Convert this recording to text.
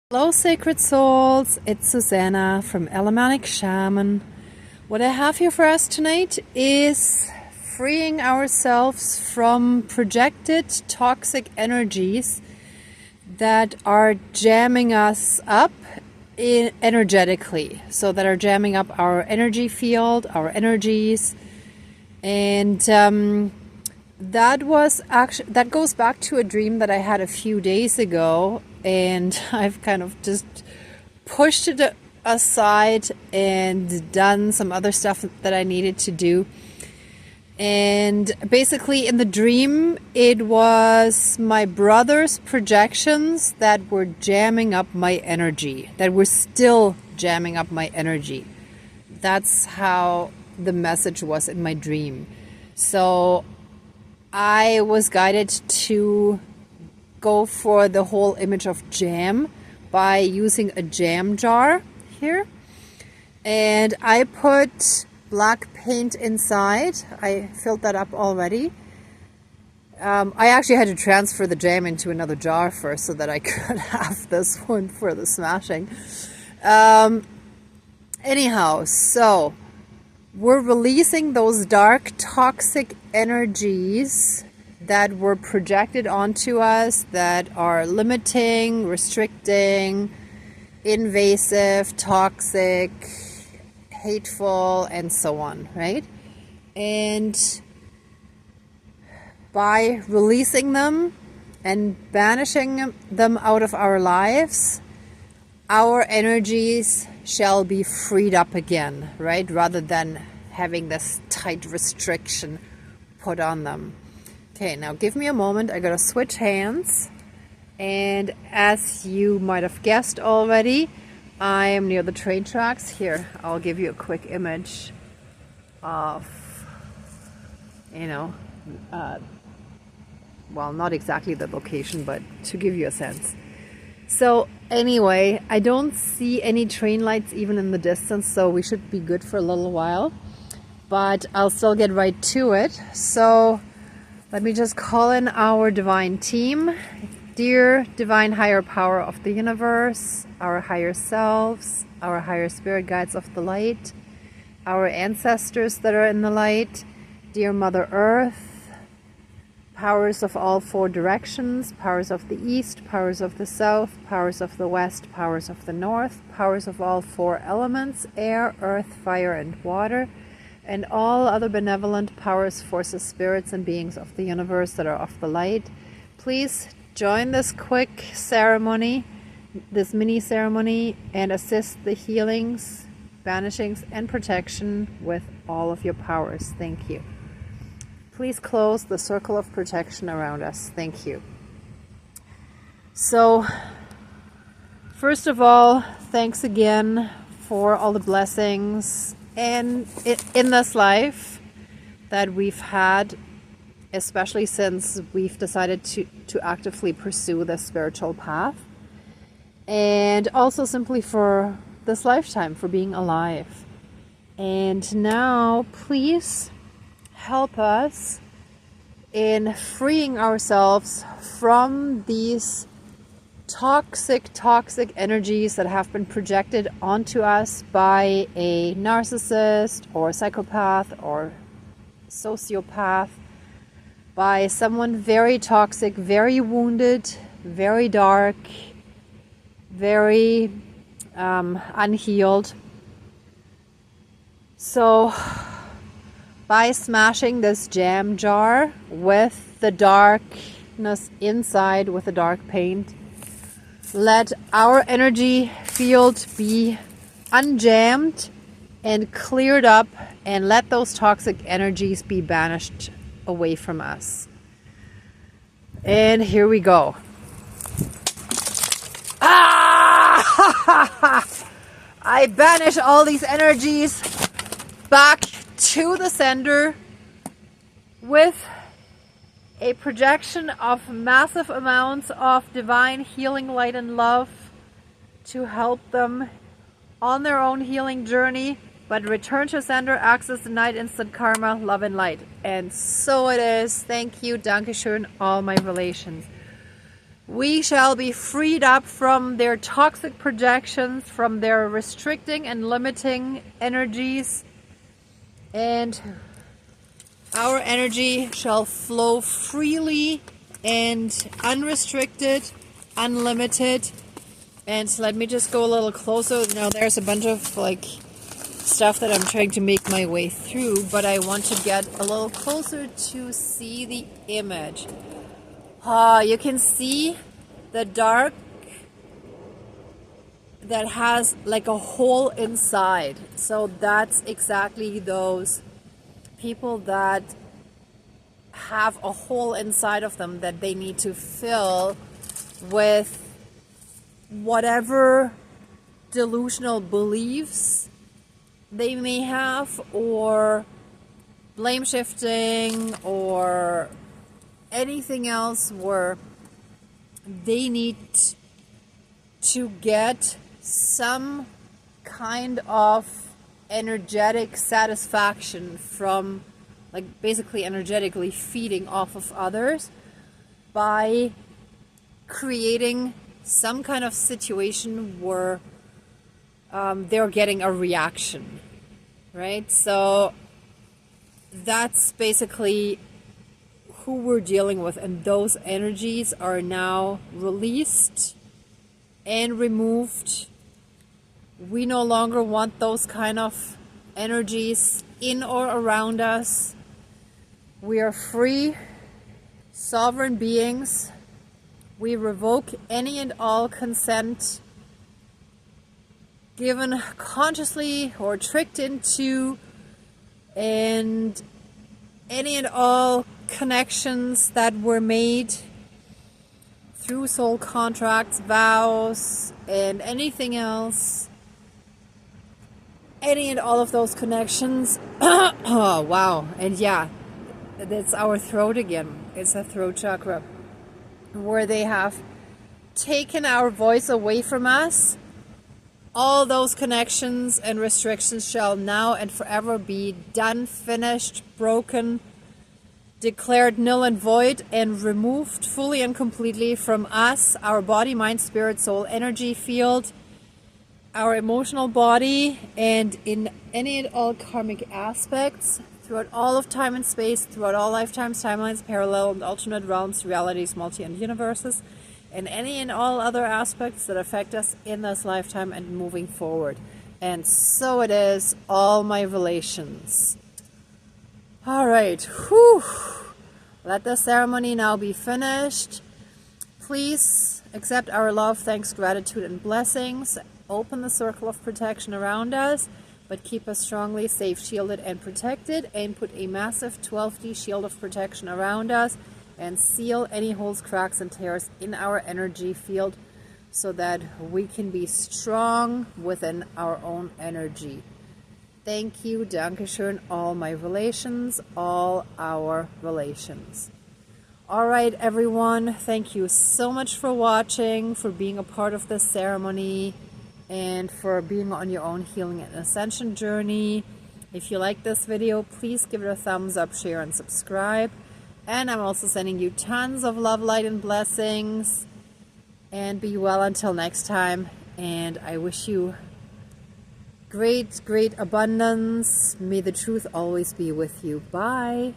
Hello, sacred souls. It's Susanna from Elamanic Shaman. What I have here for us tonight is freeing ourselves from projected toxic energies that are jamming us up energetically. So that are jamming up our energy field, our energies, and that goes back to a dream that I had a few days ago, and I've kind of just pushed it aside and done some other stuff that I needed to do. And basically in the dream, it was my brother's projections that were jamming up my energy, that were still jamming up my energy. That's how the message was in my dream. So I was guided to go for the whole image of jam by using a jam jar here. And I put black paint inside. I filled that up already. I actually had to transfer the jam into another jar first so that I could have this one for the smashing. Anyhow, so we're releasing those dark, toxic energies that were projected onto us that are limiting, restricting, invasive, toxic, hateful, and so on, right? And by releasing them and banishing them out of our lives, our energies shall be freed up again, right? Rather than having this tight restriction put on them. Okay, now give me a moment. I gotta switch hands. And as you might have guessed already, I am near the train tracks. Here, I'll give you a quick image of, well, not exactly the location, but to give you a sense. So anyway, I don't see any train lights even in the distance, so we should be good for a little while. But I'll still get right to it. So let me just call in our divine team. Dear divine higher power of the universe, our higher selves, our higher spirit guides of the light, our ancestors that are in the light, dear Mother Earth, powers of all four directions, powers of the east, powers of the south, powers of the west, powers of the north, powers of all four elements, air, earth, fire, and water, and all other benevolent powers, forces, spirits, and beings of the universe that are of the light. Please join this quick ceremony, this mini ceremony, and assist the healings, banishings, and protection with all of your powers. Thank you. Please close the circle of protection around us. Thank you. So, first of all, thanks again for all the blessings and in this life that we've had, especially since we've decided to actively pursue the spiritual path, and also simply for this lifetime, for being alive. And now, please help us in freeing ourselves from these toxic energies that have been projected onto us by a narcissist or psychopath or sociopath, by someone very toxic, very wounded, very dark, very unhealed. So by smashing this jam jar with the darkness inside, with the dark paint, let our energy field be unjammed and cleared up, and let those toxic energies be banished away from us. And here we go. I banish all these energies back to the sender with a projection of massive amounts of divine healing light and love to help them on their own healing journey. But return to sender, access denied, instant karma, love and light. And so it is. Thank you, Dankeschön, all my relations. We shall be freed up from their toxic projections, from their restricting and limiting energies, and our energy shall flow freely and unrestricted, unlimited. And let me just go a little closer. Now there's a bunch of like stuff that I'm trying to make my way through, but I want to get a little closer to see the image. You can see the dark that has like a hole inside. So that's exactly those people that have a hole inside of them that they need to fill with whatever delusional beliefs they may have, or blame shifting, or anything else where they need to get some kind of energetic satisfaction from, like, basically energetically feeding off of others by creating some kind of situation where they're getting a reaction, right? So that's basically who we're dealing with, and those energies are now released and removed. We no longer want those kind of energies in or around us. We are free, sovereign beings. We revoke any and all consent given consciously or tricked into, and any and all connections that were made through soul contracts, vows, and anything else. Any and all of those connections. Oh, wow. And yeah, that's our throat again. It's a throat chakra, where they have taken our voice away from us. All those connections and restrictions shall now and forever be done, finished, broken, declared null and void, and removed fully and completely from us, our body, mind, spirit, soul, energy field, our emotional body, and in any and all karmic aspects, throughout all of time and space, throughout all lifetimes, timelines, parallel and alternate realms, realities, multi and universes, and any and all other aspects that affect us in this lifetime and moving forward. And so it is, all my relations. All right, whew. Let the ceremony now be finished. Please accept our love, thanks, gratitude, and blessings. Open the circle of protection around us, but keep us strongly safe, shielded, and protected. And put a massive 12D shield of protection around us, and seal any holes, cracks, and tears in our energy field so that we can be strong within our own energy. Thank you, Dankeschön, all my relations, all our relations. All right, everyone, thank you so much for watching, for being a part of this ceremony, and for being on your own healing and ascension journey. If you like this video, please give it a thumbs up, share, and subscribe. And I'm also sending you tons of love, light, and blessings. And be well until next time. And I wish you great, great abundance. May the truth always be with you. Bye.